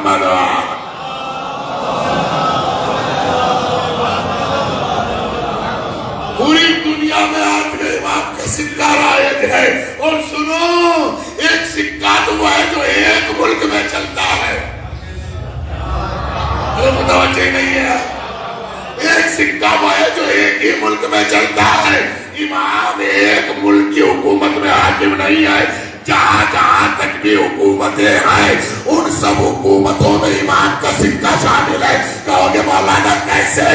محمد. پوری دنیا میں آج کے امام کا سکہ رائج ہے. اور سنو، ایک سکہ تو وہ ہے جو ایک ملک میں چلتا ہے. ارے متوجہ نہیں ہے. ایک سکہ وہ ہے جو ایک ہی ملک میں چلتا ہے. امام ایک ملک کی حکومت میں حاکم نہیں ہے. جہاں جہاں تک بھی حکومتیں ہیں ان سب حکومتوں میں امام کا سکہ شامل ہے. کہو گے مولانا کیسے؟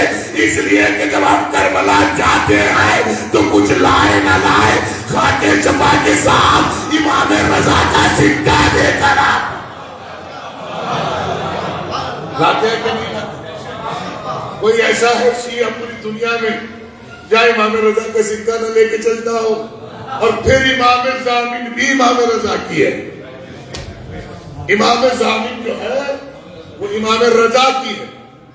اس لیے کہ جب ہم کربلا جاتے ہیں تو کچھ لائے نہ لائے خاکے چپا کے ساتھ امام رضا کا سکہ دے کر آپ لاتے ہیں کہ نہیں لاتے؟ کوئی ایسا ہے شیعہ پوری دنیا میں جہاں امام رضا کا سکہ نہ لے کے چلتا ہو؟ اور پھر امام ضامن بھی امام رضا کی ہے. امام ضامن جو ہے وہ امام رضا کی ہے.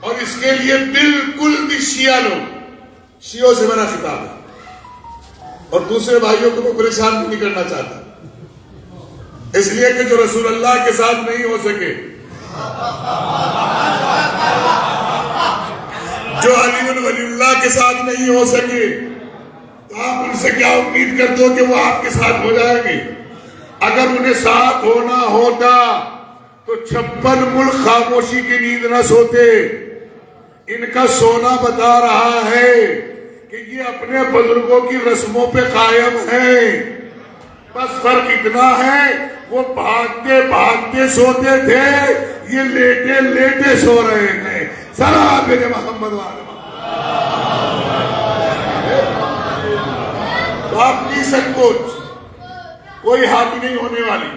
اور اس کے لیے بالکل بھی شیعہ لوگ، شیعوں سے میرا خطاب ہے اور دوسرے بھائیوں کو میں پریشان بھی نہیں کرنا چاہتا، اس لیے کہ جو رسول اللہ کے ساتھ نہیں ہو سکے، جو علی ولی اللہ کے ساتھ نہیں ہو سکے، تو آپ ان سے کیا امید کرتے ہو کہ وہ آپ کے ساتھ ہو جائیں گے؟ اگر انہیں ساتھ ہونا ہوتا تو 56 ملک خاموشی کی نیند نہ سوتے. ان کا سونا بتا رہا ہے کہ یہ اپنے بزرگوں کی رسموں پہ قائم ہیں. بس فرق اتنا ہے وہ بھاگتے بھاگتے سوتے تھے، یہ لیٹے لیٹے سو رہے ہیں. سلام میرے محمد والے. تو آپ نہیں سنکوچ، کوئی ہاتھی نہیں ہونے والی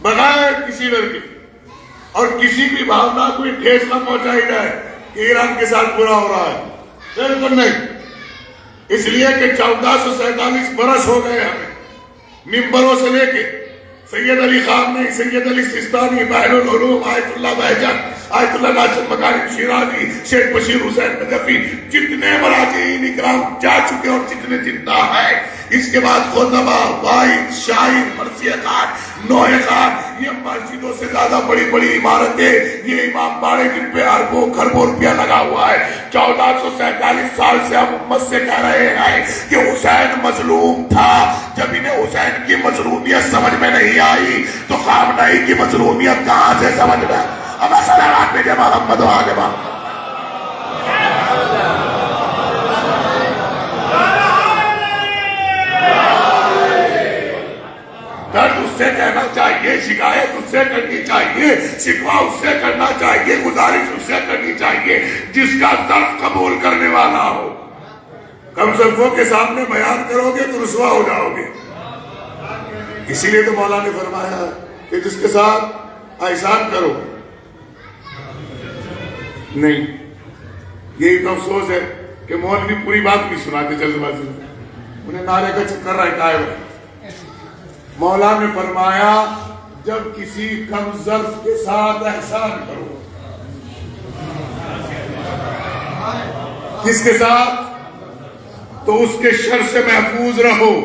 بغیر کسی ڈر کے اور کسی بھی بھاونا کو ٹھیس نہ پہنچائی جائے کہ ایران کے ساتھ برا ہو رہا ہے. بالکل نہیں. اس لیے کہ 1447 برس ہو گئے ہمیں ممبروں سے لے کے سید علی خامنئی، سید علی سستانی، بحر العلوم، آیت اللہ بہجت، آیت اللہ ناصر مکارم شیرازی، شیخ بشیر حسین نجفی، جتنے مراجعین اکرام جا چکے اور جتنے زندہ ہیں. اس کے بعد خطبہ، واعظ، شاعر، مرثیہ خان، نوحہ خان، یہ مسجدوں سے زیادہ بڑی بڑی عمارتیں، یہ امام باڑے جن پہ اربوں خربوں روپیہ لگا ہوا ہے. 1447 سال سے ہم امت سے کہہ رہے ہیں کہ حسین مظلوم تھا. جب انہیں حسین کی مظلومیت سمجھ میں نہیں آئی تو خامنئی کی مظلومیت کہاں سے سمجھ میں؟ اب صلوات بھیجے محمد و آل محمد. درد اس سے کہنا چاہیے، شکایت اس سے کرنی چاہیے، شکوہ اس سے کرنا چاہیے، گزارش اس سے کرنی چاہیے جس کا ظرف قبول کرنے والا ہو. کم ظرفوں کے سامنے بیان کرو گے تو رسوا ہو جاؤ گے. اسی لیے تو مولا نے فرمایا کہ جس کے ساتھ احسان کرو. نہیں، یہی تو افسوس ہے کہ مولوی پوری بات نہیں سناتے جلد بازی میں، انہیں نعرے کا چکر رہتا ہے. مولا نے فرمایا جب کسی کم ظرف کے ساتھ احسان کرو. کس کے ساتھ؟ تو اس کے شر سے محفوظ رہو.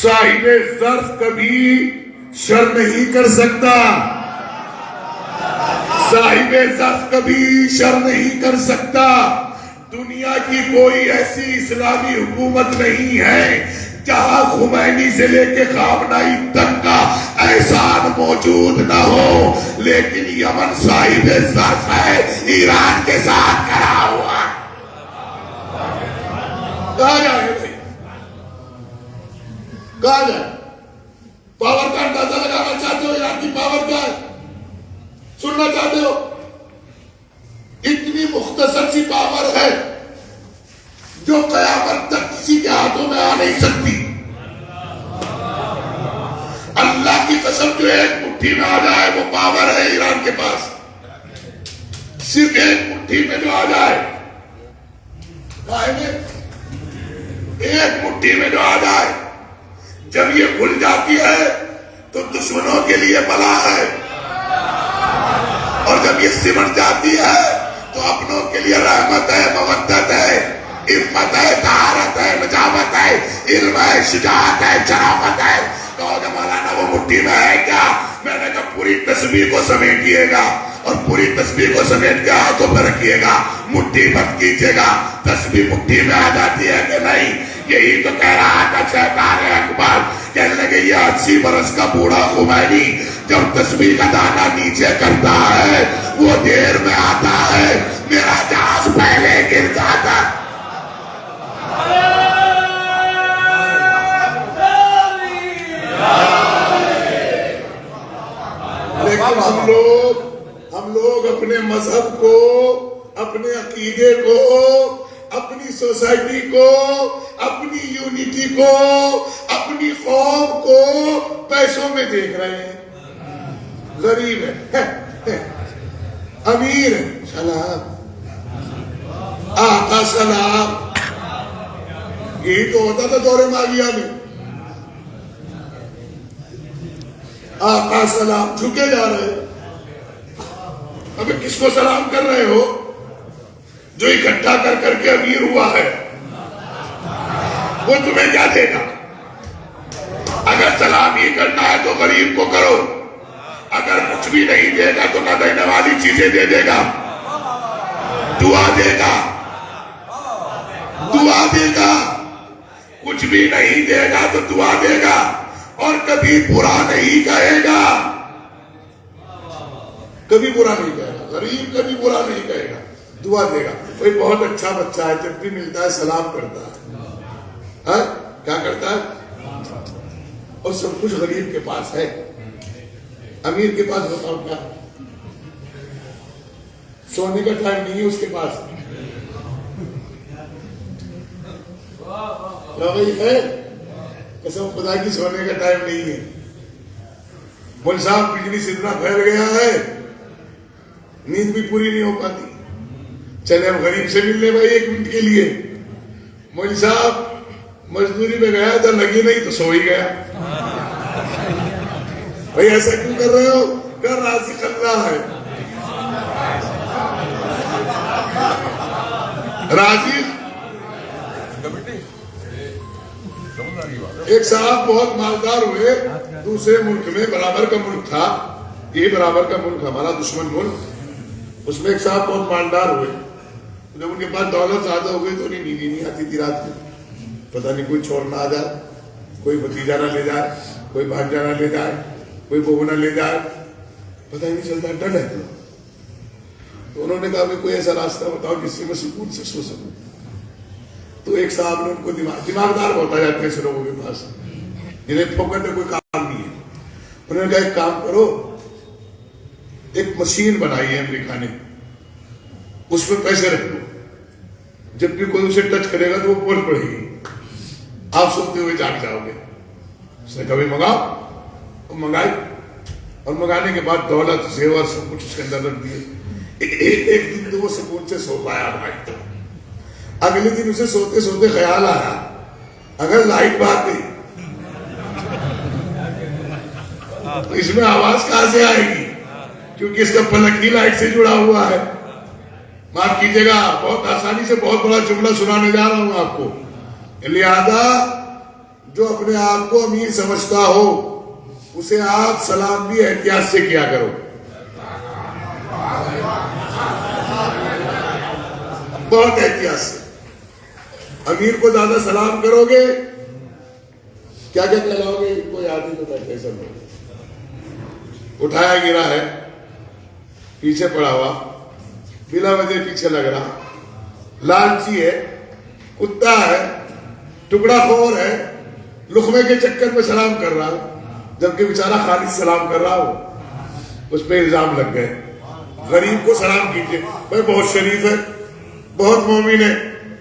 صاحب ظرف کبھی شر نہیں کر سکتا. صاحب ظرف کبھی شر نہیں کر سکتا. دنیا کی کوئی ایسی اسلامی حکومت نہیں ہے جہاں خمینی سے لے کے خامنئی تک کا احسان موجود نہ ہو. لیکن یمن صاحب ظرف ہے، ایران کے ساتھ کھڑا ہوا. کہا جائے بھائی، کہا جائے. پاور کا اندازہ لگانا چاہتے ہو ایران کی پاور کا ہے؟ سننا چاہتے ہو؟ اتنی مختصر سی پاور ہے جو قیامت تک کسی کے ہاتھوں میں آ نہیں سکتی. اللہ کی قسم جو ایک مٹھی میں آ جائے وہ پاور ہے ایران کے پاس. صرف ایک مٹھی میں جو آ جائے، ایک مٹھی میں جو آ جائے، جب یہ کھل جاتی ہے تو دشمنوں کے لیے بلا ہے، اور جب یہ سمٹ جاتی ہے تو اپنوں کے لیے رحمت ہے، مودت ہے، عفت ہے، طہارت ہے، نجابت ہے، علم ہے، شجاعت ہے، شرافت ہے. کہو گے مولانا وہ مٹھی میں ہے کیا؟ میں نے جب پوری تسبیح کو سمیٹیے گا اور پوری تسبیح کو سمیٹ کے ہاتھوں پر رکھیے گا, مٹھی مت کیجیے گا. تسبیح مٹھی میں آ جاتی ہے کہ نہیں؟ یہی تو کہہ رہا تھا شیطان اکبر, کہنے لگے یہ 80 برس کا بوڑھا خمینی جب تسبیح کا دانہ نیچے کرتا ہے وہ دیر میں آتا ہے, میرا جہاز پہلے گر جاتا. لیکن ہم لوگ اپنے مذہب کو, اپنے عقیدے کو, اپنی سوسائٹی کو, اپنی یونٹی کو, اپنی قوم کو پیسوں میں دیکھ رہے ہیں. غریب ہے, امیر ہے, سلام آقا سلام, یہی تو ہوتا تھا دور ماویہ میں. آقا سلام, جھکے جا رہے ہیں. ابھی کس کو سلام کر رہے ہو؟ جو اکٹھا کر کر کے امیر ہوا ہے, وہ تمہیں کیا دے گا؟ اگر سلام ہی کرنا ہے تو غریب کو کرو, اگر کچھ بھی نہیں دے گا تو نہ دینے والی چیزیں دے دے گا, دعا دے گا, دعا دے گا. کچھ بھی نہیں دے گا تو دعا دے گا, اور کبھی برا نہیں کہے گا, کبھی برا نہیں کہے گا. غریب کبھی برا نہیں کہے گا, دعا دے گا. کوئی بہت اچھا بچہ ہے, جب بھی ملتا ہے سلام کرتا ہے. کیا کرتا ہے؟ اور سب کچھ غریب کے پاس ہے, امیر کے پاس بتاؤ کیا؟ سونے کا ٹائم نہیں ہے اس کے پاس. کیا بھائی ہے؟ قسم خدا کی سونے کا ٹائم نہیں ہے. مول صاحب بجلی سے اتنا پھیل گیا ہے نیند بھی پوری نہیں ہو پاتی. چلے ہم غریب سے مل لیں بھائی 1 منٹ کے لیے. مول صاحب مزدوری میں گیا تھا, لگی نہیں تو سو ہی گیا. بھائی ایسا کیوں کر رہے ہو؟ کر رازق اللہ ہے. رازق ایک صاحب بہت مالدار ہوئے دوسرے ملک میں, برابر کا ملک تھا, یہ برابر کا ملک ہمارا دشمن ملک. اس میں ایک صاحب بہت مالدار ہوئے. جب ان کے پاس دولت زیادہ ہو گئی تو انہیں نیند نہیں آتی تھی رات میں. پتہ نہیں کوئی چھوڑنا آ جائے, کوئی بھتیجا نہ لے جائے, کوئی بھانجا نہ لے جائے, کوئی بہو نہ لے جائے, پتہ ہی نہیں چلتا, ڈر ہے. تو انہوں نے کہا کہ کوئی ایسا راستہ بتاؤ جس سے میں سکون سے سو سکوں. تو ایک صاحب نے ان کو دماغدار ہوتا جاتے ہیں ایسے لوگوں کے پاس, جنہیں پھوکٹ میں کوئی کام نہیں ہے. انہوں نے کہا ایک کام کرو, ایک مشین بنائی ہے امریکہ نے, اس میں پیسے رکھ دو, جب بھی کوئی اسے ٹچ کرے گا تو وہ بول پڑے گی, آپ سوتے ہوئے جاگ جاؤ گے. اس نے کبھی منگاؤ, منگائی, اور منگانے کے بعد دولت زیور سب کچھ اس کے اندر رکھ دیے. ایک دن تو وہ سکون سے سو پایا بھائی. اگلے دن اسے سوتے سوتے خیال آیا اگر لائٹ بات گئی تو اس میں آواز کہاں سے آئے گی, کیونکہ اس کا پلک ہی لائٹ سے جڑا ہوا ہے. معاف کیجیے گا, بہت آسانی سے بہت بڑا جملہ سنانے جا رہا ہوں آپ کو. لہذا جو اپنے آپ کو امیر سمجھتا ہو اسے آپ سلام بھی احتیاط سے کیا کرو. بہت احتیاط سے. امیر کو زیادہ سلام کرو گے کیا کیا کہلاؤ گے, کوئی آدمی تو بیٹھے سب لوگ, اٹھایا گرا ہے, پیچھے پڑا ہوا, بلا وجہ پیچھے لگ رہا, لالچی ہے, کتا ہے, ٹکڑا خور ہے, لقمے کے چکر میں سلام کر رہا, جبکہ بیچارہ خالص سلام کر رہا ہو, اس پہ الزام لگ گئے. غریب کو سلام کیجیے, بھائی بہت شریف ہے, بہت مومن ہے,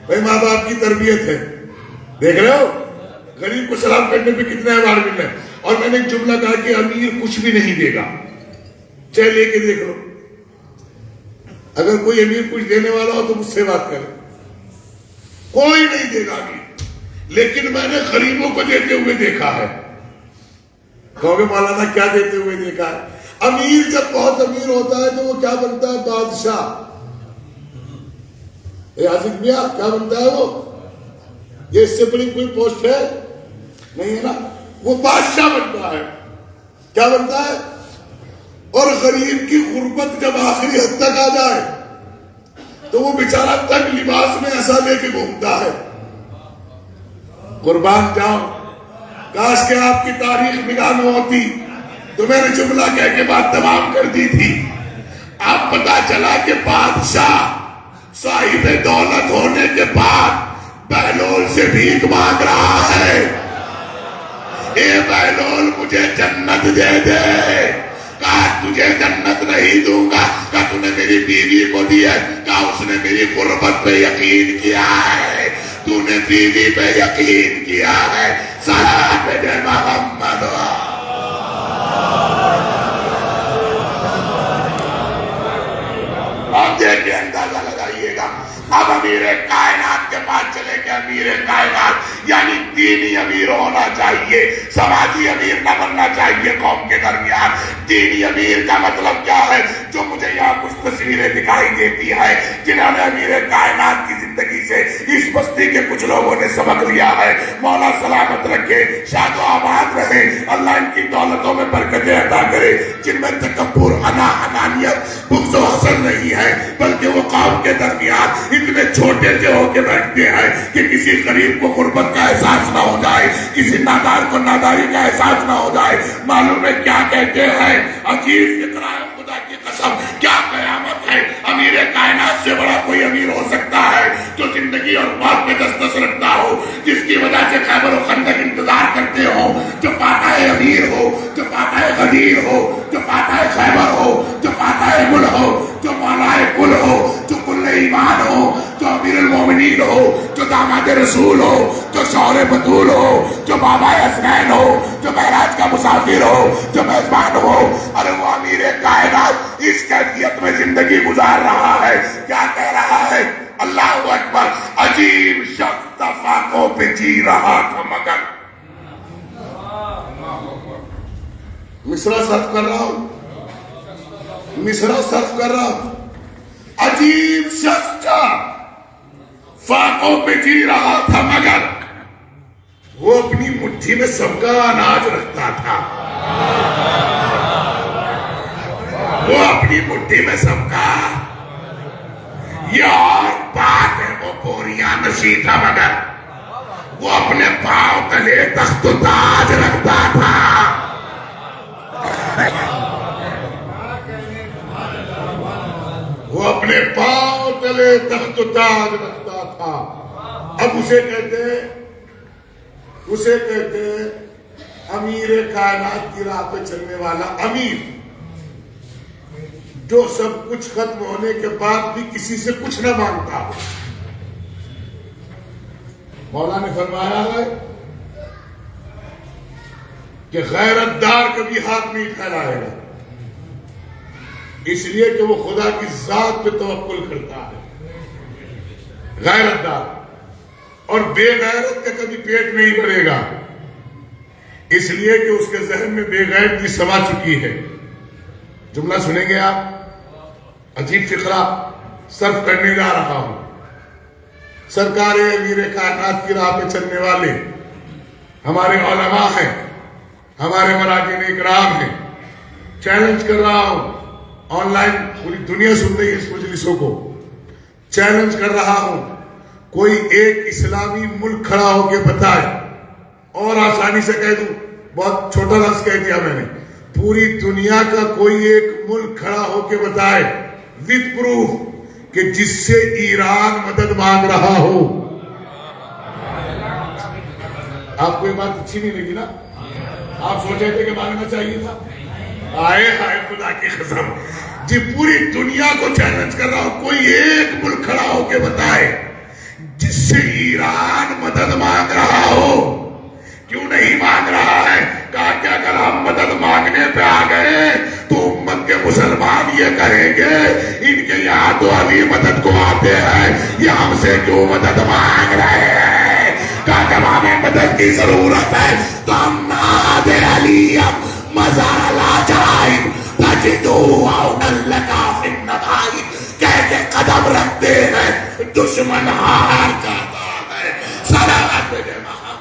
بھائی ماں باپ کی تربیت ہے. دیکھ رہے ہو غریب کو سلام کرنے پہ کتنا اعتبار مل رہا ہے. اور میں نے ایک جملہ کہا کہ امیر کچھ بھی نہیں دے گا, چاہے لے کے دیکھ لو. اگر کوئی امیر کچھ دینے والا ہو تو مجھ سے بات کرے, کوئی نہیں دے گا امیر. لیکن میں نے غریبوں کو دیتے ہوئے دیکھا ہے. کہو گے مولانا کیا دیتے ہوئے دیکھا ہے؟ امیر جب بہت امیر ہوتا ہے تو وہ کیا بنتا ہے؟ بادشاہ. عاصف میاں کیا بنتا ہے وہ؟ یہ اس سے بڑی کوئی پوسٹ ہے نہیں ہے نا, وہ بادشاہ بنتا ہے. کیا بنتا ہے؟ اور غریب کی غربت جب آخری حد تک آ جائے تو وہ بیچارہ تنگ لباس میں ایسا لے کے گھومتا ہے. قربان جاؤ، کاش کہ آپ کی تاریخ نگاہ میں ہوتی تو میں نے جملہ کہہ کے بات تمام کر دی تھی. اب پتا چلا کہ بادشاہ صاحب دولت ہونے کے بعد بہلول سے بھیک مانگ رہا ہے. اے بہلول مجھے جنت دے دے. کہا تجھے جنت نہیں دوں گا. کہا تو نے میری بیوی کو دی ہے. کہا اس نے میری غربت پہ یقین کیا ہے. تو نے بیوی پہ یقین کیا ہے. سلام دے محمد. اب دیکھیں اندازہ لگائیے گا. اب امیر کائنات کے پاس چلے کہ امیر کائنات یعنی دینی امیر ہونا چاہیے، سماجی امیر نہ بننا چاہیے قوم کے درمیان. دینی امیر کا مطلب کیا ہے؟ جو مجھے یہاں کچھ تصویریں دکھائی دیتی ہے جنہوں نے امیر کائنات کی زندگی سے اس بستی کے کچھ لوگوں نے سبق لیا ہے. مولا سلامت رکھے، شاد و آباد رہے، اللہ ان کی دولتوں میں برکتیں عطا کرے. جن میں تکبر، انانیت، بغض و حسد نہیں ہے بلکہ وہ قوم کے درمیان اتنے چھوٹے سے ہو کے بیٹھتے ہیں کہ کسی غریب کو غربت کا احساس نہ ہو جائے، کسی نادار کو ناداری کا احساس نہ ہو جائے. معلوم ہے کیا کہتے ہیں؟ عجیب فکرہ ہے، خدا کی قسم کیا قیامت ہے. امیر کائنات سے بڑا کوئی امیر ہو سکتا ہے جو زندگی اور موت میں دسترس رکھتا ہو، جس کی وجہ سے خیبر و خندق انتظار کرتے ہو، جو فاتح امیر ہو، جو فاتح غدیر ہو، جو فاتح خیبر ہو، جو فاتح مل ہو، جو مولا کل ہو، جو کل ایمان ہو، جو امیر المومنین ہو، جو داماد رسول ہو، جو شوہر بطول ہو، جو بابا حسنین ہو، جو معراج کا مسافر ہو، جو میزبان ہو. ارے وہ امیر کائنات اس کیفیت میں زندگی گزار رہا ہے. کیا کہہ رہا ہے؟ اللہ اکبر. عجیب شخص تفاقوں پہ جی رہا تھا مگر. مصرع صرف کر رہا ہوں، مصرع صرف کر رہا ہوں. عجیب شخص تھا، فاقوں پہ جی رہا تھا مگر وہ اپنی مٹھی میں سب کا اناج رکھتا تھا. وہ اپنی مٹھی میں سب کا، یہ اور بات ہے. وہ بوریاں نشی تھا مگر وہ اپنے پاؤں تلے تخت و تاج رکھتا تھا. وہ اپنے پاؤں تلے تخت و تاج رکھتا تھا. اب اسے کہتے امیر کائنات کی راہ پہ چلنے والا امیر، جو سب کچھ ختم ہونے کے بعد بھی کسی سے کچھ نہ مانگتا ہو. مولا نے فرمایا ہے کہ غیرت دار کبھی ہاتھ نہیں پھیلائے گا، اس لیے کہ وہ خدا کی ذات پہ توکل کرتا ہے. غیرت دار اور بے غیرت کا کبھی پیٹ نہیں بھرے گا، اس لیے کہ اس کے ذہن میں بے غیرتی سما چکی ہے. جملہ سنیں گے آپ. عجیب فقرہ صرف کرنے جا رہا ہوں. سرکار امیر کائنات کی راہ پہ چلنے والے ہمارے علماء ہیں، ہمارے مراجعین اکرام ہیں. چیلنج کر رہا ہوں، آن لائن پوری دنیا سن رہی ہے اس مجلسوں کو. چیلنج کر رہا ہوں، کوئی ایک اسلامی ملک کھڑا ہو کے بتائے، اور آسانی سے کہہ دوں، بہت چھوٹا لفظ کہہ دیا میں نے، پوری دنیا کا کوئی ایک ملک کھڑا ہو کے بتائے وتھ پروف کہ جس سے ایران مدد مانگ رہا ہو. آپ کو یہ بات اچھی نہیں لگی نا؟ آپ سوچے تھے کہ مانگنا چاہیے تھا. آئے ہائے خدا کی قسم جی، پوری دنیا کو چیلنج کر رہا ہوں، کوئی ایک ملک کھڑا ہو کے بتائے جس سے ایران مدد مانگ رہا ہو. کیوں نہیں مانگ رہا ہے؟ کہا کہ اگر ہم مدد مانگنے پہ آ گئے تو امت کے مسلمان یہ کہیں گے ان کے یہاں تو ابھی مدد کو آتے ہیں، یہ ہم سے کیوں مدد مانگ رہے ہیں. کہا جب ہمیں مدد کی ضرورت ہے تو ہم ناد علیم مزار لا جائیں تجدو عونا لکا فی النبائیں کہہ کے قدم رکھتے ہیں. دشمن ہار جاتا ہے. صلوات محمد.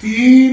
3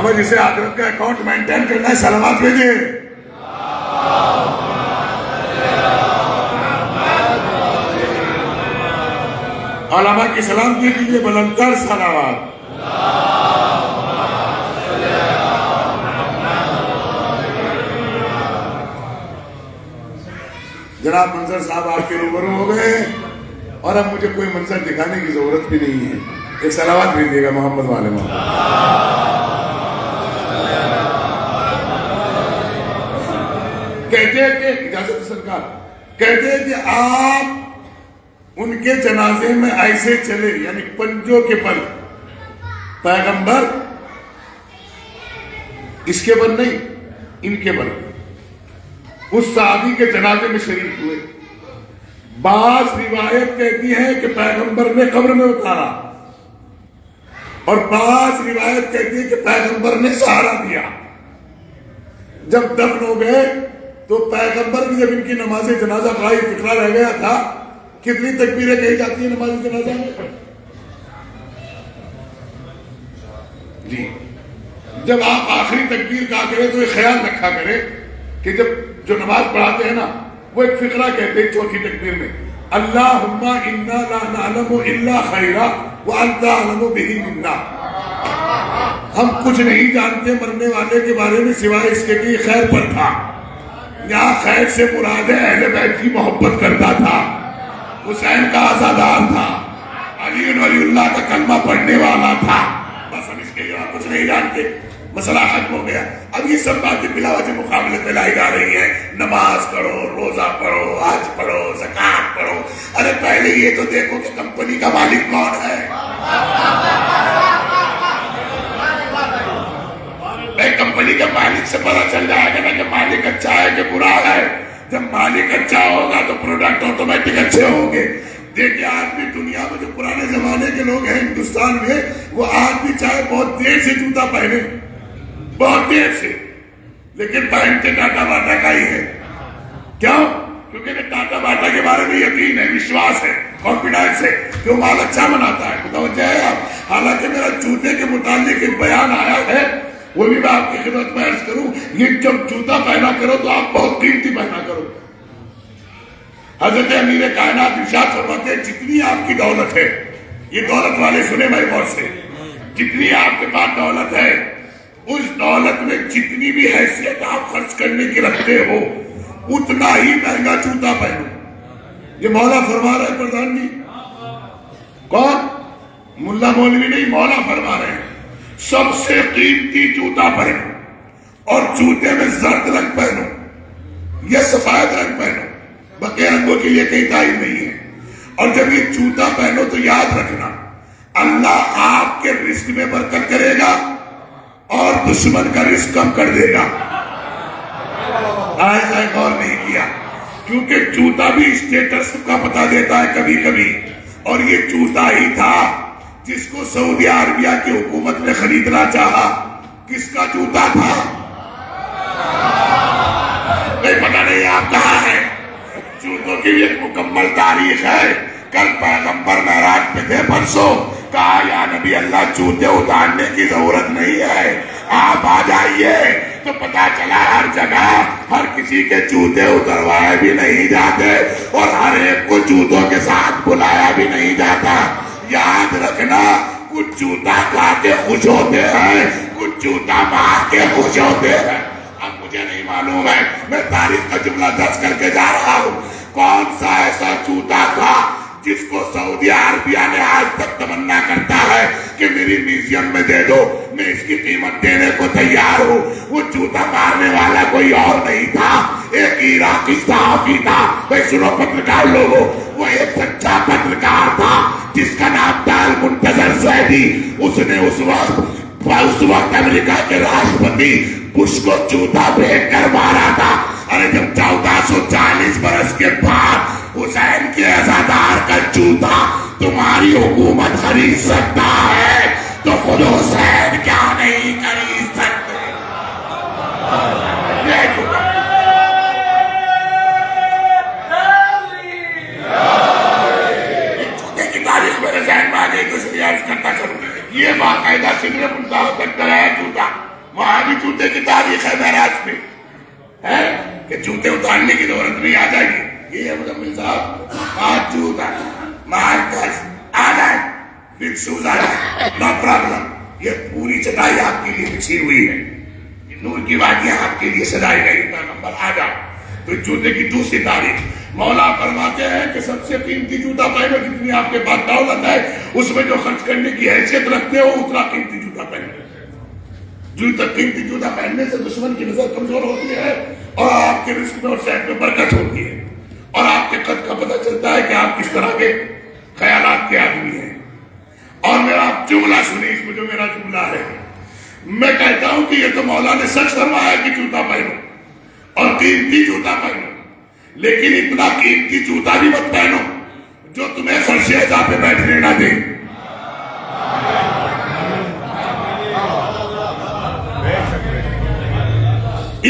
ہمیں جسے آخرت کا اکاؤنٹ مینٹین کرنا ہے سلامات بھیجیں. علماء کی سلامتی کے لیے بلندتر سلامات. جناب منظر صاحب آپ کے روبرو ہو گئے اور اب مجھے کوئی منظر دکھانے کی ضرورت بھی نہیں ہے. ایک صلوات بھیجیے گا محمد والے محمد. کہتے ہیں کہ اجازت سرکار کہتے ہیں کہ آپ ان کے جنازے میں ایسے چلے یعنی پنجوں کے بل. پیغمبر اس کے بل نہیں ان کے بل اس صحابی کے جنازے میں شریک ہوئے. بعض روایت کہتی ہے کہ پیغمبر نے قبر میں اتارا اور بعض روایت کہتی ہے کہ پیغمبر نے سہارا دیا. جب دفن ہو گئے تو پیغمبر بھی جب ان کی نماز جنازہ پڑھائی فکرہ رہ گیا تھا. کتنی تکبیریں کہی جاتی ہیں نماز جنازہ میں؟ جی جب آپ آخری تکبیر کہا کریں تو یہ خیال رکھا کریں کہ جب جو نماز پڑھاتے ہیں نا وہ ایک فقرہ کہتے ہیں چوتھی تکبیر میں اللہم انا لا نعلم الا خیرا وانت اعلم بہ منا. ہم کچھ نہیں جانتے مرنے والے کے بارے میں سوائے اس کے کہ خیر پر تھا. یہاں خیر سے مراد ہے اہل بیت کی محبت کرتا تھا, حسین کا عزادار تھا, علی ولی اللہ کا کلمہ پڑھنے والا تھا. بس ہم اس کے علاوہ کچھ نہیں جانتے. مسئلہ ختم ہو گیا. اب یہ سب باتیں بلا وجہ مقابلے پہ لائی جا رہی ہیں. نماز پڑھو, روزہ پڑھو, حج پڑھو, زکات پڑھو. ارے پہلے یہ تو دیکھو کہ کمپنی کا مالک کون ہے. کمپنی کے مالک سے پتہ چل جائے گا نا کہ مالک اچھا ہے کہ برا ہے. جب مالک اچھا ہوگا تو پروڈکٹ آٹومیٹک اچھے ہوں گے. دیکھیں آج بھی دنیا میں جو پرانے زمانے کے لوگ ہیں ہندوستان میں وہ آج بھی چاہے بہت دیر سے جوتا پہنے, بہت دیر سے, لیکن پہنتے ٹاٹا باٹا کا ہی ہے. کیوں؟ کیونکہ ٹاٹا باٹا کے بارے میں یقین ہے, وشواس ہے, کانفیڈنس ہے کہ وہ مال اچھا بناتا ہے. متوجہ ہے آپ؟ حالانکہ میرا جوتے کے متعلق ایک بیان آیا ہے, وہ بھی میں آپ کی خدمت میں عرض کروں. یہ جب جوتا پہنا کرو تو آپ بہت قیمتی پہنا کرو. حضرت امیر کائنات ارشاد فرماتے ہیں جتنی آپ کی دولت ہے, یہ دولت والے سنے بھائی غور سے, جتنی آپ کے پاس دولت ہے اس دولت میں جتنی بھی حیثیت آپ خرچ کرنے کی رکھتے ہو اتنا ہی مہنگا جوتا پہنو. یہ مولا فرما رہے ہیں پردھان جی. کون؟ ملا مولوی نہیں, مولا فرما رہے ہیں سب سے قیمتی جوتا پہنو اور جوتے میں زرد رنگ پہنو یا سفید رنگ پہنو, بقیہ رنگوں کے لیے کہیں تعین نہیں ہے. اور جب یہ جوتا پہنو تو یاد رکھنا اللہ آپ کے رزق میں برکت کرے گا اور دشمن کا رزق کم کر دے گا. آئے غور نہیں کیا, کیونکہ جوتا بھی اسٹیٹس کا پتہ دیتا ہے کبھی کبھی. اور یہ جوتا ہی تھا جس کو سعودی عربیہ کی حکومت نے خریدنا چاہا. کس کا جوتا تھا؟ نہیں پتہ نہیں آپ کہاں ہے. جوتوں کی بھی ایک مکمل تاریخ ہے. کل پیغمبر معراج پہ تھے, پرسوں کہا یا نبی اللہ جوتے اتارنے کی ضرورت نہیں ہے, آپ آ جائیے. تو پتا چلا ہر جگہ ہر کسی کے جوتے اتروائے بھی نہیں جاتے اور ہر ایک کو جوتوں کے ساتھ بلایا بھی نہیں جاتا. یاد رکھنا کچھ جوتا کھا کے خوش ہوتے ہیں, کچھ جوتا مار کے خوش ہوتے ہیں. اب مجھے نہیں معلوم ہے, میں تاریخ کا جملہ درج کر کے جا رہا ہوں. کون سا ایسا جوتا تھا جس کو سعودی عربیہ نے آج تک تمنا کرتا ہے کہ میری میوزیم میں دے دو, میں اس کی قیمت دینے کو تیار ہوں. وہ جوتا مارنے والا کوئی اور نہیں تھا, ایک عراقی صحافی تھا. بھائی سنو پترکار لوگوں, وہ ایک سچا پترکار تھا جس کا نام تھا المنتظر زیدی. اس نے اس وقت امریکہ کے راشٹرپتی بش کو جوتا پھینک کر مارا تھا. ارے جب 1440 برس کے بعد حسین کے عزادار کا جوتا تمہاری حکومت خرید سکتا ہے تو خود حسین کیا نہیں خرید سکتے. جوتے کی تاریخ میرے ذہن میں آ گئی تو اس لیے عرض کرتا کروں, یہ باقاعدہ سدرے منتہا تک گیا جوتا. وہاں بھی جوتے کی تاریخ ہے معراج پہ ہے کہ جوتے اتارنے کی ضرورت نہیں آ جائے گی. یہ مزمل صاحب پانچ جوتا مارکس آ جائے پھر شوز آ جائے نو پرابلم. یہ پوری چٹائی آپ کے لیے بچھی ہوئی ہے. نور کی وادیاں آپ کے لیے سجائی گئی. پیغمبر آ جائے. تو جوتے کی دوسری تاریخ مولا فرماتے ہیں کہ سب سے قیمتی جوتا پہنو. جتنی آپ کے پاس دولت ہے اس میں جو خرچ کرنے کی حیثیت رکھتے ہو اتنا قیمتی جوتا پہنو. جوتا قیمتی جوتا پہننے سے دشمن کی نظر کمزور ہوتی ہے اور آپ کے رزق میں اور صحت میں برکت ہوتی ہے اور آپ کے قد کا پتہ چلتا ہے کہ آپ کس طرح کے خیالات کے آدمی ہیں. اور میرا جملہ سنیں اس میں جو میرا جملہ ہے. میں کہتا ہوں کہ یہ تو مولا نے سچ فرمایا کہ جوتا پہنو اور قیمتی جوتا پہنو, لیکن اتنا قیمتی جوتا بھی مت پہنو جو تمہیں فرش عزا پہ بیٹھنے نہ دے.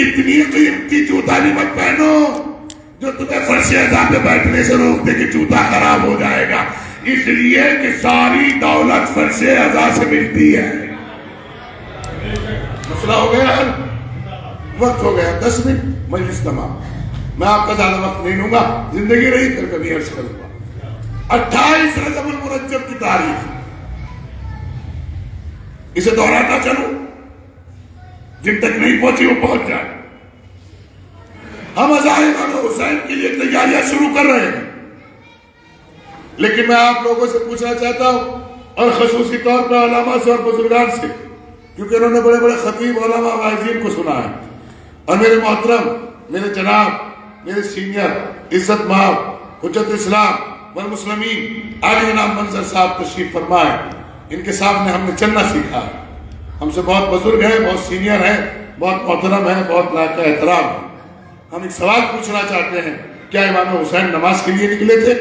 اتنی قیمتی جوتا بھی مت پہنو جو تمہیں فرش عزا پہ بیٹھنے سے روک دے کہ جوتا خراب ہو جائے گا. اس لیے کہ ساری دولت فرش عزا سے ملتی ہے. مسئلہ ہو گیا ہے. وقت ہو گیا 10 منٹ مجلس تمام. میں آپ کا زیادہ وقت نہیں لوں گا. زندگی رہی پھر کبھی عرض کروں گا. 28 رجب المرجب کی تاریخ اسے دہراتا چلوں جن تک نہیں پہنچی وہ پہنچ جائے. ہم عزائم حسین کے لیے تیاریاں شروع کر رہے ہیں, لیکن میں آپ لوگوں سے پوچھنا چاہتا ہوں اور خصوصی طور پر علماء سے اور بزرگان سے, کیونکہ انہوں نے بڑے بڑے خطیب علماء واعظین کو سنا ہے. اور میرے محترم, میرے جناب, میرے سینئر عزت مآب حجت اسلام والمسلمین عالی جناب منظر صاحب تشریف فرمائے. ان کے سامنے ہم نے چلنا سیکھا ہے. ہم سے بہت بزرگ ہیں, بہت سینئر ہیں, بہت محترم ہیں, بہت لائق احترام ہیں. ہم ایک سوال پوچھنا چاہتے ہیں, کیا امام حسین نماز کے لیے نکلے تھے؟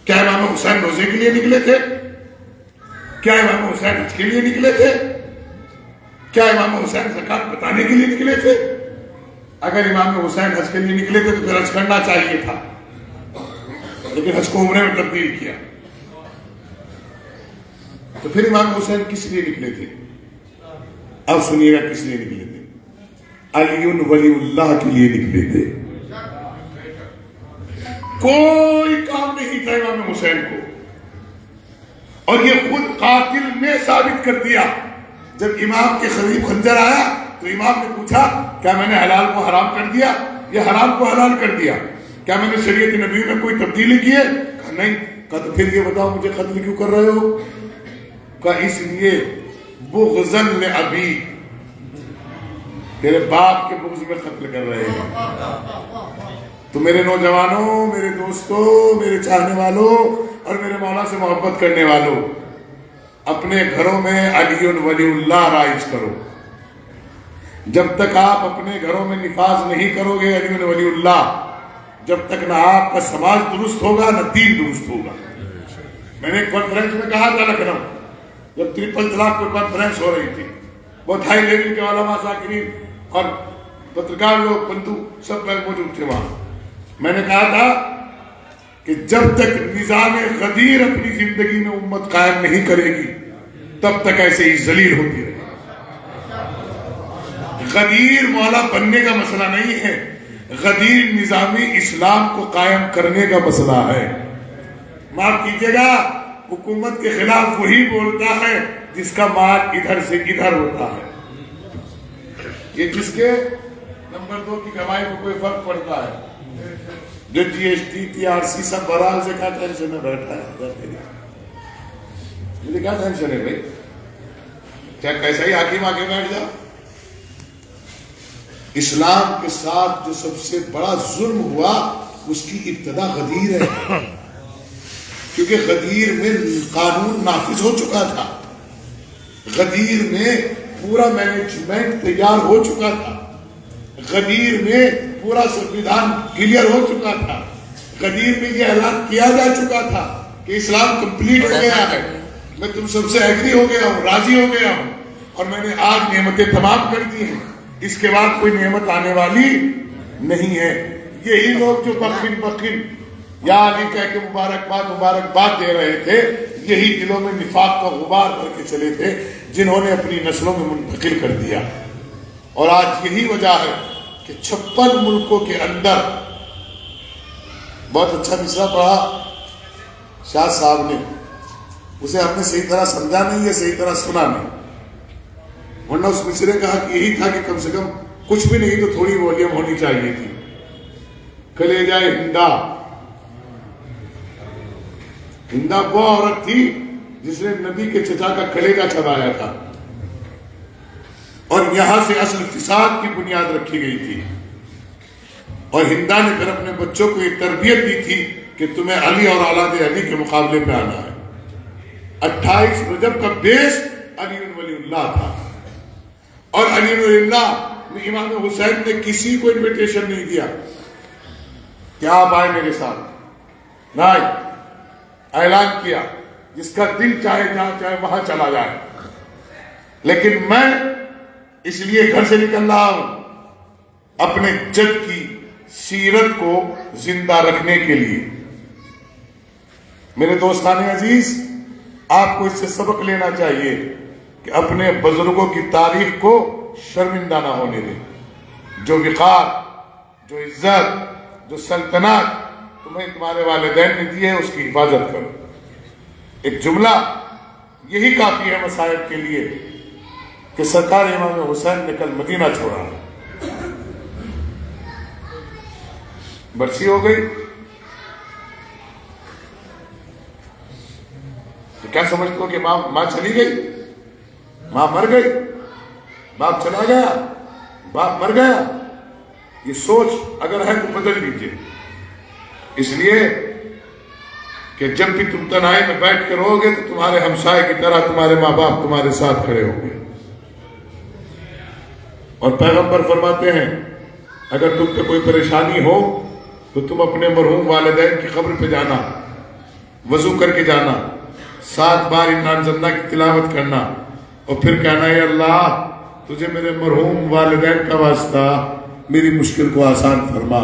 کیا امام حسین روزے کے لیے نکلے تھے؟ کیا امام حسین حج کے لیے نکلے تھے؟ کیا امام حسین زکات بتانے کے لیے نکلے تھے؟ اگر امام حسین حج کے لیے نکلے تھے تو پھر حج کرنا چاہیے تھا, لیکن حج کو عمرے میں تبدیل کیا. تو پھر امام حسین کس لیے نکلے تھے؟ اب سنیے گا کس لیے نکلے تھے. علی ولی اللہ کے لیے نکلے تھے. کوئی کام نہیں تھا امام حسین کو, اور یہ خود قاتل نے ثابت کر دیا. جب امام کے قریب خنجر آیا تو امام نے پوچھا, کیا میں نے حلال کو حرام کر دیا یا حرام کو حلال کر دیا؟ کیا میں نے شریعت نبی میں کوئی تبدیلی کی ہے؟ کہا نہیں. کہا تو پھر یہ بتاؤ مجھے قتل کیوں کر رہے ہو؟ کہا اس لیے بغضاً لأبی, تیرے باپ کے بغض میں قتل کر رہے ہیں. تو میرے نوجوانوں, میرے دوستوں, میرے چاہنے والوں اور میرے مولا سے محبت کرنے والوں, اپنے گھروں میں علی ولی اللہ رائج کرو. جب تک آپ اپنے گھروں میں نفاذ نہیں کرو گے علی ولی اللہ, جب تک نہ آپ کا سماج درست ہوگا نہ دین درست ہوگا. میں نے ایک کانفرنس میں کہا تھا لکھنؤ, جب 3 طلاق پر کانفرنس ہو رہی تھی, بہت ہائی لیول کے علماء ذاکرین اور پترکار لوگ بندو سب موجود تھے وہاں. میں نے کہا تھا کہ جب تک نظام غدیر اپنی زندگی میں امت قائم نہیں کرے گی تب تک ایسے ہی ذلیل ہوتی رہے. غدیر مولا بننے کا مسئلہ نہیں ہے, غدیر نظامی اسلام کو قائم کرنے کا مسئلہ ہے. معاف کیجیے گا, حکومت کے خلاف وہی بولتا ہے جس کا مال ادھر سے ادھر ہوتا ہے. یہ جس کے نمبر 2 کی کمائی کو کوئی فرق پڑتا ہے, جو جی ایس ٹی TRC سب برحال سے کیا ٹینشن میں بیٹھا ہے. مجھے کیا ٹینشن ہے بھائی, کیا کیسا ہی حاکم آگے بیٹھ جاؤ. اسلام کے ساتھ جو سب سے بڑا ظلم ہوا اس کی ابتدا غدیر ہے, کیونکہ غدیر میں قانون نافذ ہو چکا تھا, غدیر میں پورا مینجمنٹ تیار ہو چکا تھا, غدیر میں پورا سنویدھان کلیئر ہو چکا تھا, غدیر میں یہ اعلان کیا جا چکا تھا کہ اسلام کمپلیٹ ہو گیا ہے. میں تم سب سے ایگری ہو گیا ہوں, راضی ہو گیا ہوں, اور میں نے آج نعمتیں تمام کر دی ہیں. اس کے بعد کوئی نعمت آنے والی نہیں ہے. یہی لوگ جو بخن یا علی کہہ کے مبارکباد دے رہے تھے, یہی دلوں میں نفاق کا غبار بھر کے چلے تھے جنہوں نے اپنی نسلوں میں منتقل کر دیا. اور آج یہی وجہ ہے کہ 56 ملکوں کے اندر بہت اچھا مصرع پڑھا شاہ صاحب نے, اسے ہم نے صحیح طرح سمجھا نہیں ہے, صحیح طرح سنا نہیں, ورنہ اس مصرے کا حق یہی تھا کہ کم سے کم کچھ بھی نہیں تو تھوڑی والیوم ہونی چاہیے تھی. کلیجہ ہندا, ہندا وہ عورت تھی جس نے نبی کے چچا کا کلیجہ چبایا تھا, اور یہاں سے اصل فساد کی بنیاد رکھی گئی تھی. اور ہندا نے پھر اپنے بچوں کو یہ تربیت دی تھی کہ تمہیں علی اور اولاد علی کے مقابلے پہ آنا ہے. 28 رجب کا بیس علی ولی اللہ تھا, اور علی ولی اللہ میں امام حسین نے کسی کو انویٹیشن نہیں دیا کہ آپ آئے میرے ساتھ, نہیں, اعلان کیا جس کا دل چاہے جہاں چاہے وہاں چلا جائے, لیکن میں اس لیے گھر سے نکل رہا ہوں اپنے جد کی سیرت کو زندہ رکھنے کے لیے. میرے دوستان عزیز, آپ کو اس سے سبق لینا چاہیے کہ اپنے بزرگوں کی تاریخ کو شرمندہ نہ ہونے دیں. جو وقار, جو عزت, جو سلطنت تمہیں تمہارے والدین نے دی ہے اس کی حفاظت کرو. ایک جملہ یہی کافی ہے مسائل کے لیے کہ سرکار امام حسین نے کل مدینہ چھوڑا, برسی ہو گئی تو کیا سمجھتے ہو کہ ماں چلی گئی, ماں مر گئی, باپ چلا گیا, باپ مر گیا. یہ سوچ اگر ہے تو بدل لیجیے, اس لیے کہ جب بھی تم تنہائی میں بیٹھ کے رہو گے تو تمہارے ہمسائے کی طرح تمہارے ماں باپ تمہارے ساتھ کھڑے ہوں گے. اور پیغمبر فرماتے ہیں اگر تم پہ کوئی پریشانی ہو تو تم اپنے مرحوم والدین کی قبر پہ جانا, وضو کر کے جانا, 7 بار انا انزلنا کی تلاوت کرنا, اور پھر کہنا ہے اللہ تجھے میرے مرحوم والدین کا واسطہ میری مشکل کو آسان فرما.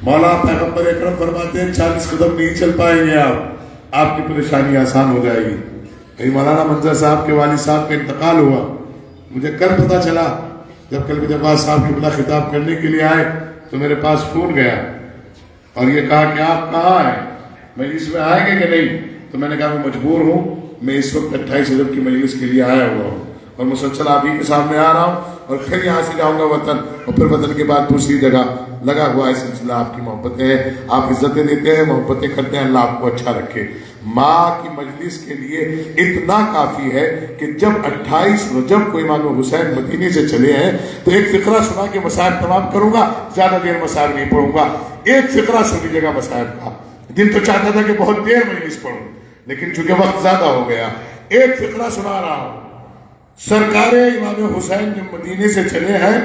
مولا پیغمبر اکرم فرماتے ہیں 40 قدم نہیں چل پائیں گے آپ کی پریشانی آسان ہو جائے گی. کہیں مولانا منظر صاحب کے والد صاحب کا انتقال ہوا, مجھے کل پتا چلا جب کل مجھے باز صاحب کی بلا خطاب کرنے کے لیے آئے تو میرے پاس فون گیا اور یہ کہا کہ آپ کہاں ہیں, مجلس میں آئیں گے کہ نہیں؟ تو میں نے کہا میں مجبور ہوں, میں اس وقت 28 رجب کی مجلس کے لیے آیا ہوا ہوں اور مسلسل آپ ہی کے سامنے آ رہا ہوں, اور پھر یہاں سے جاؤں گا وطن, اور پھر وطن کے بعد دوسری جگہ لگا ہوا ہے سلسلہ. آپ کی محبتیں ہیں, آپ عزتیں دیتے ہیں, محبتیں کرتے ہیں, اللہ آپ کو اچھا رکھے. ماں کی مجلس کے لیے اتنا کافی ہے کہ جب 28 رجب کو امام حسین مدینے سے چلے ہیں تو ایک فقرہ سنا کے مسائل تمام کروں گا, زیادہ دیر مسائل نہیں پڑھوں گا. ایک فقرہ سن لیجیے گا مسائل کا. دل تو چاہتا تھا کہ بہت دیر مجلس پڑھوں, لیکن چونکہ وقت زیادہ ہو گیا ایک فقرہ سنا رہا ہوں. سرکار امام حسین جب مدینے سے چلے ہیں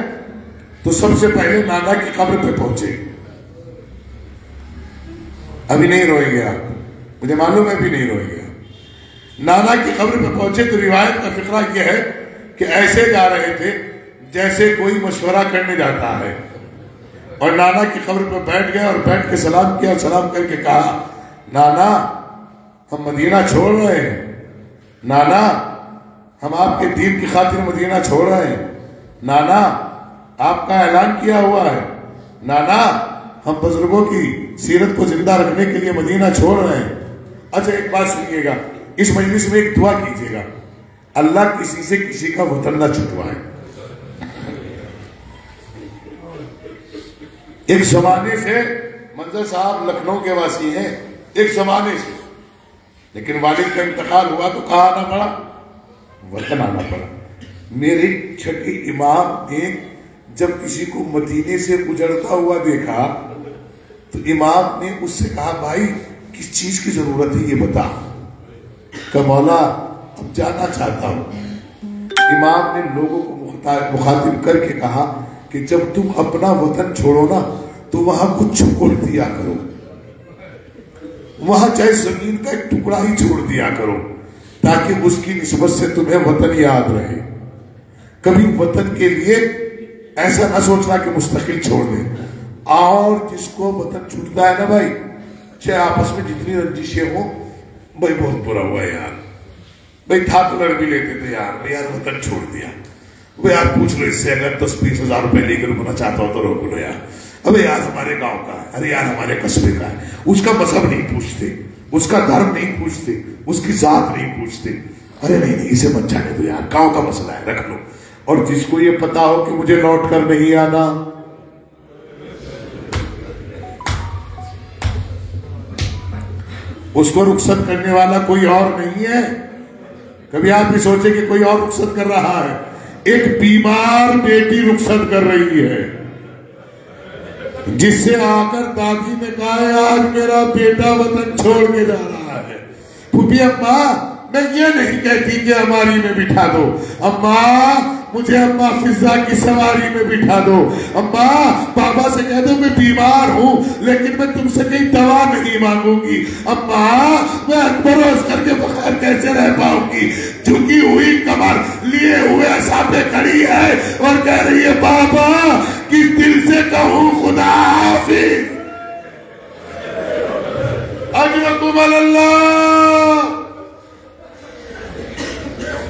تو سب سے پہلے نانا کی قبر پہ پہنچے. ابھی نہیں روئیں گے آپ, مجھے معلوم ہے ابھی نہیں روئیں گے. نانا کی قبر پہ پہنچے تو روایت کا فقرہ یہ ہے کہ ایسے جا رہے تھے جیسے کوئی مشورہ کرنے جاتا ہے, اور نانا کی قبر پہ بیٹھ گئے اور بیٹھ کے سلام کیا, سلام کر کے کہا نانا ہم مدینہ چھوڑ رہے ہیں, نانا ہم آپ کے دین کی خاطر مدینہ چھوڑ رہے ہیں, نانا آپ کا اعلان کیا ہوا ہے, نانا ہم بزرگوں کی سیرت کو زندہ رکھنے کے لیے مدینہ چھوڑ رہے ہیں. اچھا ایک بات سنیے گا, اس مجلس میں ایک دعا کیجیے گا, اللہ کسی سے کسی کا وطن نہ چھٹوائے. ایک زمانے سے منظر صاحب لکھنؤ کے واسی ہیں, ایک زمانے سے, لیکن والد کا انتقال ہوا تو کہاں آنا پڑا, وطن آنا پڑا. میرے چھٹے امام نے جب کسی کو مدینے سے گزرتا ہوا دیکھا تو امام نے اس سے کہا بھائی کس چیز کی ضرورت ہے یہ بتا. کہ مولا اب جانا چاہتا ہوں. امام نے لوگوں کو مخاطب کر کے کہا کہ جب تم اپنا وطن چھوڑو نا تو وہاں کچھ چھوڑ دیا کرو, وہاں چاہے زمین کا ایک ٹکڑا ہی چھوڑ دیا کرو تاکہ اس کی نسبت سے تمہیں وطن یاد رہے. کبھی وطن کے لیے ایسا نہ سوچنا کہ مستقل چھوڑ دیں. اور جس کو وطن چھوٹتا ہے نا بھائی, چاہے آپس میں جتنی رنجشیں ہوں بھائی بہت برا ہوا یار. بھائی تھا تو لڑ بھی لیتے تھے یار. بھائی یار وطن چھوڑ دیا. بھائی یار پوچھ لو اس سے, اگر 10-20 ہزار روپے لے کر رکنا چاہتا ہو تو روک لو یار. ابھی یار ہمارے گاؤں کا ہے, ارے یار ہمارے قصبے کا ہے, اس کا مذہب نہیں پوچھتے, اس کا دھرم نہیں پوچھتے, اس کی ذات نہیں پوچھتے. ارے نہیں اسے مت جانے دو یار, گاؤں کا مسئلہ ہے, رکھ لو. اور جس کو یہ پتا ہو کہ مجھے لوٹ کر نہیں آنا, اس کو رخصت کرنے والا کوئی اور نہیں ہے. کبھی آپ بھی سوچے کہ کوئی اور رخصت کر رہا ہے. ایک بیمار بیٹی رخصت کر رہی ہے, جس سے آ کر دادی نے کہا ہے آج میرا بیٹا وطن چھوڑ کے جا رہا ہے. پھوپھی اماں میں یہ نہیں کہتی کہ ہماری میں بٹھا دو, اماں مجھے اماں فضا کی سواری میں بٹھا دو, اماں بابا سے کہہ دو میں بیمار ہوں لیکن میں تم سے کہیں دوا نہیں مانگوں گی, اماں میں بروز کر کے بغیر کیسے رہ پاؤں گی. جھکی ہوئی کمر لیے ہوئے سامنے کھڑی ہے اور کہہ رہی ہے بابا کس دل سے کہوں خدا حافظ. اجرکم اللہ.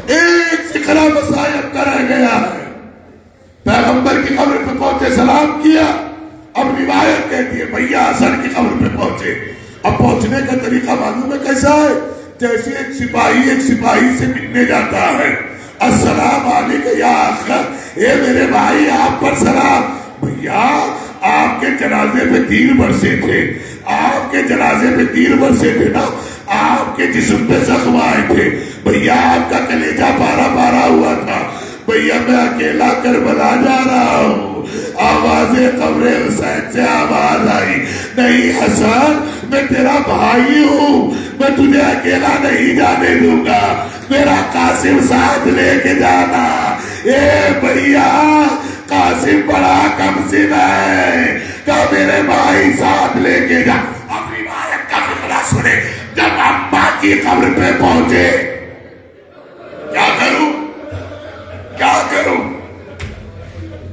ایک فقرہ مصائب کا رہ گیا ہے. پیغمبر کی قبر پہ پہنچے, سلام کیا. اب روایت کہتی ہے بھیا حسن کی قبر پہ پہنچے. اب پہنچنے کا طریقہ معلوم ہے کیسا ہے؟ جیسے ایک سپاہی سے ملنے جاتا ہے, السلام علیکم یا اخ, اے میرے بھائی آپ پر سلام. بھیا آپ کے جنازے پہ 3 برسے تھے, آپ کے جنازے پہ 3 برسے تھے نا, آپ کے جسم پہ زخم آئے تھے. بھیا آپ کا کلیجہ پارا ہوا تھا. بھیا میں اکیلا کربلا جا رہا ہوں. آواز قبر حسین سے آواز آئی, نہیں حسن میں تیرا بھائی ہوں, میں تجھے اکیلا نہیں جانے دوں گا, میرا قاسم ساتھ لے کے جانا. اے بھیا قاسم بڑا کم سن ہے, کہ میرے بھائی ساتھ لے کے جا. اب روایت کا فقرہ سنے. جب اماں کی قبر پہ پہنچے, کیا کروں؟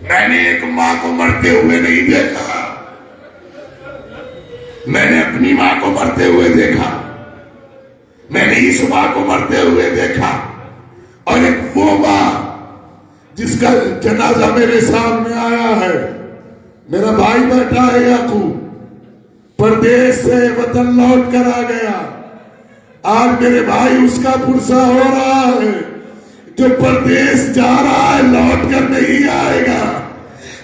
میں نے ایک ماں کو مرتے ہوئے نہیں دیکھا, میں نے اپنی ماں کو مرتے ہوئے دیکھا, میں نے اس ماں کو مرتے ہوئے دیکھا, اور ایک وہ ماں جس کا جنازہ میرے سامنے آیا ہے. میرا بھائی بیٹھا ہے یعقوب, پردیس سے وطن لوٹ کر آ گیا. آج میرے بھائی اس کا پرسہ ہو رہا ہے. جو پردیس جا رہا ہے لوٹ کر نہیں آئے گا.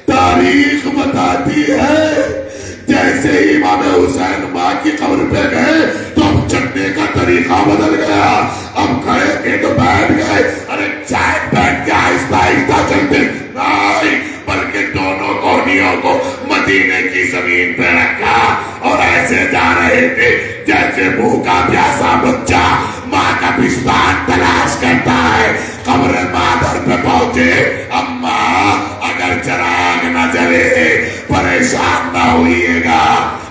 تاریخ بتاتی ہے جیسے ہی امام حسین ماں کی قبر پہ گئے تو اب چلنے کا طریقہ بدل گیا. اب کھڑے کے تو بیٹھ گئے, ارے چائے بیٹھ کے آہستہ آہستہ چلتے نہیں, بلکہ دونوں کونیوں کو مدینے کی زمین پہ رکھا اور ایسے جا رہے تھے جیسے بھوکا پیاسا بچہ ماں کا پستان تلاش کرتا ہے. قبر مادر پہ پہنچے. اماں اگر چراغ نہ جلے پریشان نہ ہوئیے گا,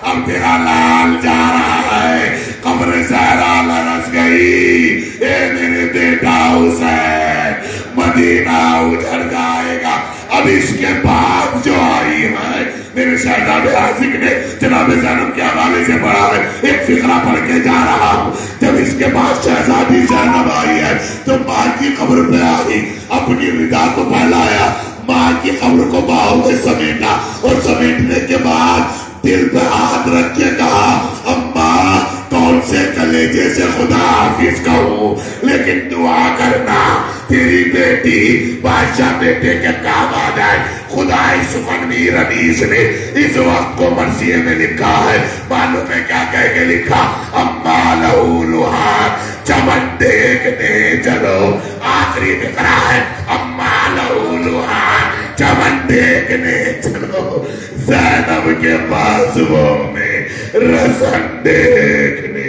اب تیرا لال جا رہا ہے. قبر زہرا لرز گئی, اے میرے بیٹا حسین مدینہ اجڑ جائے گا. اب اس کے بعد جو آئی ہے میرے شہزادے عاشق نے جناب زینب کے حوالے سے پڑھا ہے, ایک فقرہ پڑھ کے جا رہا ہوں. جب اس کے بعد شہزادی زینب آئی ہے تو ماں کی قبر پہ آئی, اپنی ردا کو پھیلایا, ماں کی قبر کو باہوں میں سمیٹا, اور سمیٹنے کے بعد دل پہ ہاتھ رکھ کے کہا اماں کون سے کلیجے سے خدا حافظ کہوں, لیکن دعا کرنا تیری بیٹی بادشاہ بیٹے کے کام آ جائے. خدا سخن میر انیس نے اس وقت کو مرثیے میں لکھا ہے, معلوم ہے کیا کہہ کے لکھا, اماں لہو لوہار چمن دیکھنے چلو. آخری فقرہ ہے, اماں لہو لوہار چمن دیکھنے چلو, زینب کے بازوؤں میں رسن دیکھنے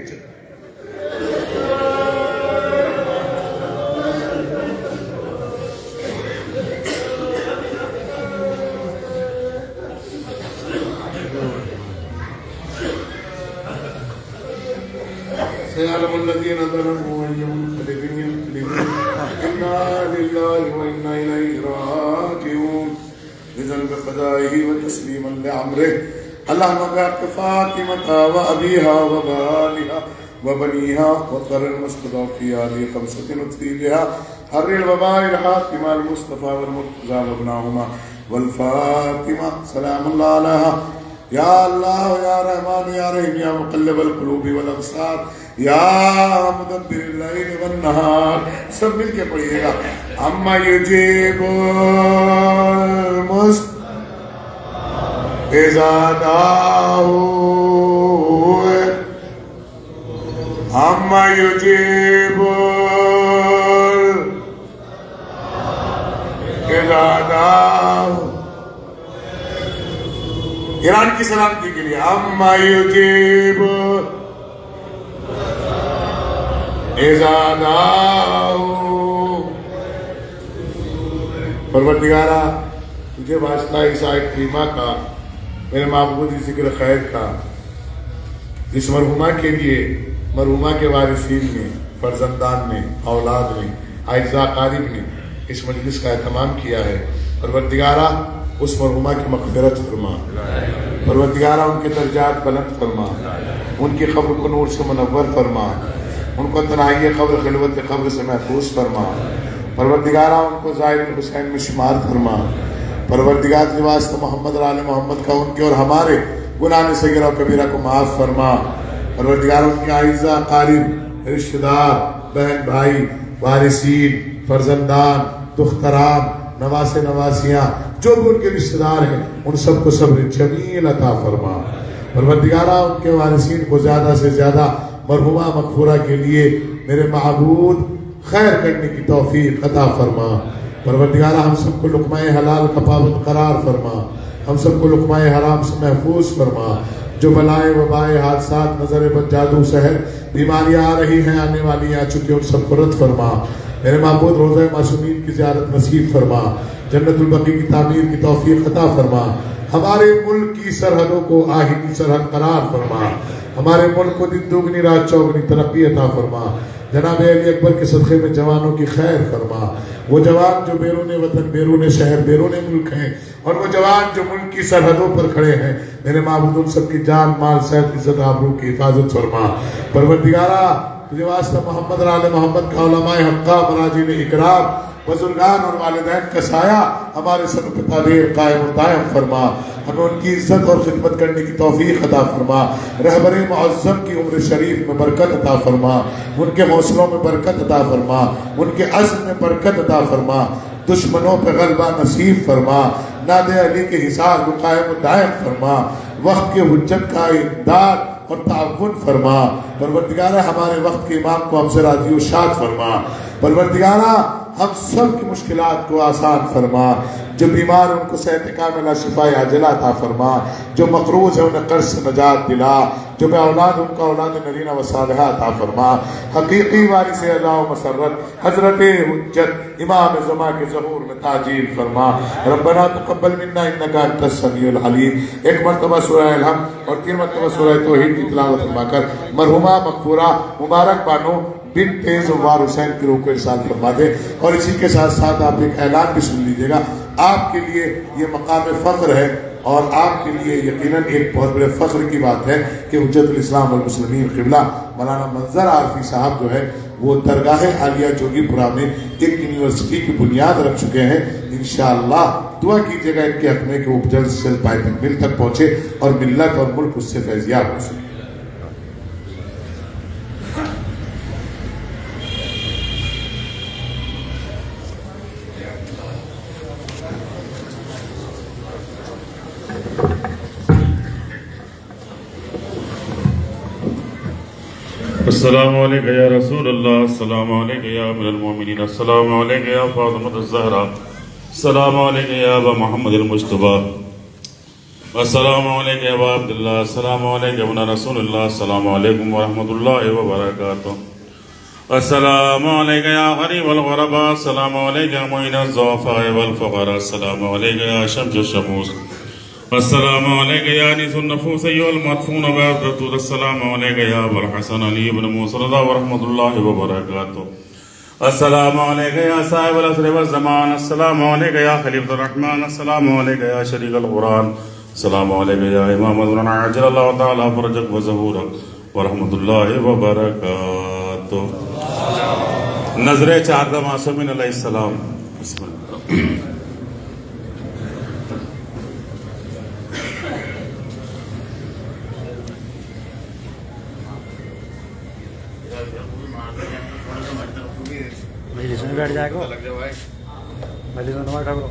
چلو. سيعلم الذين ظلموا أي منقلب ينقلبون إنا لله وإنا إليه راجعون بذنب قضائه وتسليما لأمره اللهم بارك فاطمة وأبيها وبالها وبنيها وقر المستضعفين لخمسة نتيجها حر الوباء الحاكم المصطفى والمرتضى وابناهما والفاطمة سلام الله عليها یا اللہ یا رحمان یا رحیم یا مقلب القلوب والابصار یا مدبر اللیل والنہار. سب مل کے پڑھیے گا. اما یجیب المستضعف اذا دعوه اما یجیب اذا دعوه. ایران کی سلامتی کے لیے اما یجیب اذا دعوه. پروردگارا تجھے واسطہ عیسیٰ کریمہ کا، میرے معبود ذکر خیر کا، اس مرحومہ کے لیے، مرحومہ کے وارثین نے، فرزندان نے، اولاد نے، اعزاء اقارب نے اس مجلس کا اہتمام کیا ہے. پروردگارا اس مرحومہ کی مغفرت فرما، پروردگارہ ان کے درجات بلند فرما، ان کی قبر کو نور سے منور فرما، ان کو تنہائی قبر خلوت قبر سے محفوظ فرما. پروردگارہ ان کو ظاہر الحسین میں شمار فرما. پروردگار کے واسطے محمد اور آل محمد کا ان کے اور ہمارے گناہ صغیرہ و کبیرہ کو معاف فرما. پروردگار ان کے اعزاء اقارب، رشتہ دار، بہن بھائی، وارثین، فرزندان، دختران، نواسے نواسیاں، جو بھی ان کے رشتہ دار ہیں ان سب کو صبر جمیل عطا فرما. پروردگارہ ان کے وارثین کو زیادہ سے زیادہ مرحومہ مغفورہ کے لیے میرے معبود خیر کرنے کی توفیق عطا فرما. پروردگارہ ہم سب کو لقمہ حلال کا پابند قرار فرما، ہم سب کو لقمہ حرام سے محفوظ فرما. جو بلائے وبائے حادثات، نظر بد، جادو، سحر، بیماریاں آ رہی ہیں، آنے والی آ چکی ان سب کو رد فرما. میرے معبود روضہ معصومین کی زیارت نصیب فرما، جنت البقیع کی تعمیر کی توفیق عطا فرما. ہمارے ملک کی سرحدوں کو آہنی سرحد قرار فرما. ہمارے ملک کو دن دوگنی رات چوگنی ترقی عطا فرما. جناب علی اکبر کے صدقے میں جوانوں کی خیر فرما. وہ جوان جو بیرون وطن، بیرون شہر، بیرون ملک ہیں، اور وہ جوان جو ملک کی سرحدوں پر کھڑے ہیں، میرے معبود ان سب کی جان، مال، صحت، عزت، آبرو کی حفاظت فرما. پروردگارہ تجھے واسطہ محمد اور آل محمد کا علماء حقہ، مراجعین اکرام، بزرگان اور والدین کا سایہ ہمارے سر پہ تعبیر قائم و دائم فرما. ہمیں ان کی عزت اور خدمت کرنے کی توفیق عطا فرما. رہبر معظم کی عمر شریف میں برکت عطا فرما، ان کے حوصلوں میں برکت عطا فرما، ان کے عزم میں برکت عطا فرما. دشمنوں پہ غلبہ نصیب فرما. ناد علی کے حصار کو قائم و دائم فرما. وقت کے حجت کا امداد اور تعاون فرما. پروردگارہ ہمارے وقت کے امام کو ہم سے راضی و شاد فرما. پروردگارہ ہم سب کی مشکلات کو آسان فرما. جو بیمار ان کو صحت کاملہ شفا عاجلہ عطا فرما. جو مقروض ہے انہیں قرض سے نجات دلا. جو بے اولاد ان کا اولاد نرینہ و صالحہ عطا فرما. حقیقی وارث اللہ و مسرت حضرت حجت امام زمان کے ظہور میں تاجیل فرما. ربنا تقبل منا انک انت السمیع العلیم. ایک مرتبہ سورہ الحمد اور 3 مرتبہ سورہ توحید کی تلاوت فرما کر مرحومہ مغفورہ مبارک بانو بنت زوار حسین کی روح کو ارسال فرما دے. اور اسی کے ساتھ ساتھ آپ ایک اعلان بھی سن لیجیے گا. آپ کے لیے یہ مقام فخر ہے اور آپ کے لیے یقیناً ایک بہت بڑے فخر کی بات ہے کہ حجت الاسلام والمسلمین قبلہ مولانا منظر عارفی صاحب جو ہے وہ درگاہ عالیہ جوگی پورہ میں ایک یونیورسٹی کی بنیاد رکھ چکے ہیں. انشاءاللہ دعا کیجیے گا ان کے حق میں کہ وہ جلد سے جلد پائے تکمیل تک پہنچے اور ملت اور ملک اس سے فیضیاب ہو سکے. السلام علیکم یا رسول اللہ، السلام علیکم یا امیر المومنین، السلام علیکم یا فاطمہ الزہرا، السلام علیکم یا ابا محمد المجتبی، السلام علیکم یا ابا عبداللہ، السلام علیکم یا رسول اللہ، السلام علیکم ورحمۃ اللہ وبرکاتہ. السلام علیکم یا غریب الغرباء، السلام علیکم یا معین الضعفاء والفقراء، السلام علیکم یا شمس الشموس، السلام علیکم یا انیس النفوس ایها المدفون بعبدۃ، السلام علیکم یا ابا الحسن علی بن موسی رضا ورحمۃ اللہ وبرکاتہ. السلام علیکم یا صاحب العصر والزمان، السلام علیکم یا خلیفۃ الرحمن، السلام علیکم یا شریک القرآن، السلام علیکم یا امام مولانا عجل اللہ تعالی فرجک وظہورک ورحمۃ اللہ وبرکاتہ. نظر چار معصومین علیہ السلام. بسم اللہ. مجلس میں بیٹھ جائے گا مجلس میں بیٹھا کرو.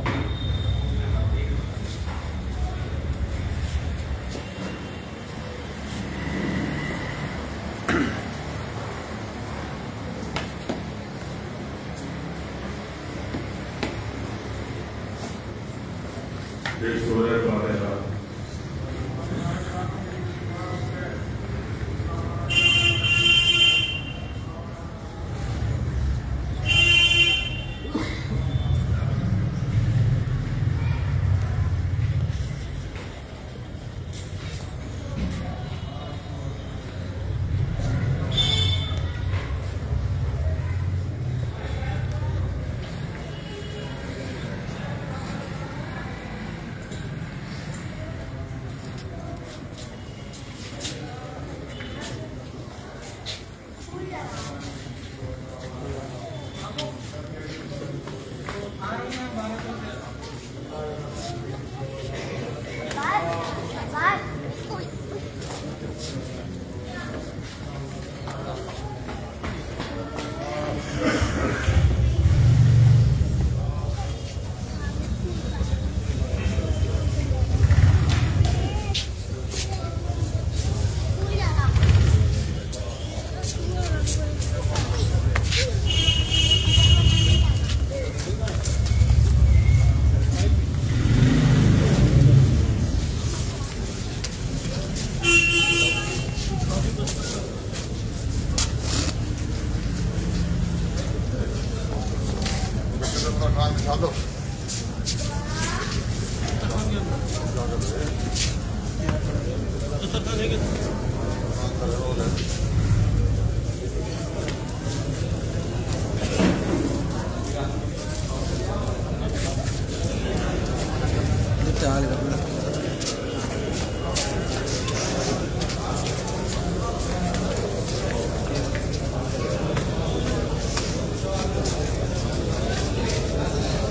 Hello.